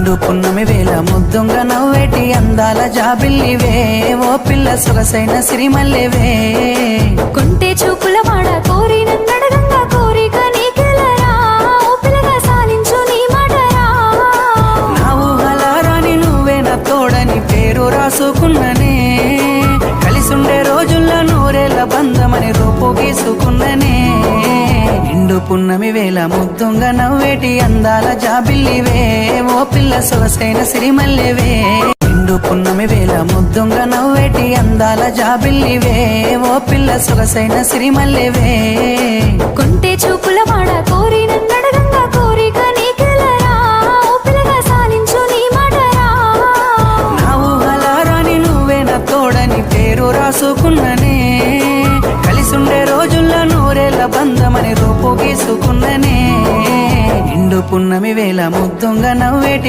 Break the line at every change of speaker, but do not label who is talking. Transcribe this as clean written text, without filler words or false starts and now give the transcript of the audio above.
నిండు పున్నమి వేళ ముద్దుంగా నవ్వేటి అందాల జాబిల్లివే ఓ పిల్ల సొగసైన సిరిమల్లెవే
కొంటే చూపుల వాడ కోరి నన్నడగంగా కోరిక నీకెలరా ఓ పిల్లగా సాలించు నీ మాటరా
నా ఊహలారాని నువ్వే నా తోడని పేరు రాసుకున్ననే కలిసుండే రోజుల్లో నూరేళ్ల బంధమని రూపు గీసుకున్ననే నిండు పున్నమి వేళ ముద్దుంగా నవ్వేటి అందాల జాబిల్లివే ఓ పిల్ల సొగసైన సిరిమల్లెవే నిండు పున్నమి వేళ ముద్దుంగా నవ్వేటి అందాల జాబిల్లివే ఓ పిల్ల సొగసైన సిరిమల్లెవే
కొంటే చూపుల వాడ కోరి నన్నడగంగా కోరిక నీకెలరా ఓ పిల్లగా సాలించు నీ మాటరా
నా ఊహలారాని నువ్వే నా తోడని పేరు రాసుకున్ననే కలిసుండే రోజుల్లో నూరేళ్ల బంధమని రూపు గీసుకున్ననే నిండు పున్నమి వేళ ముద్దుంగా నవ్వేటి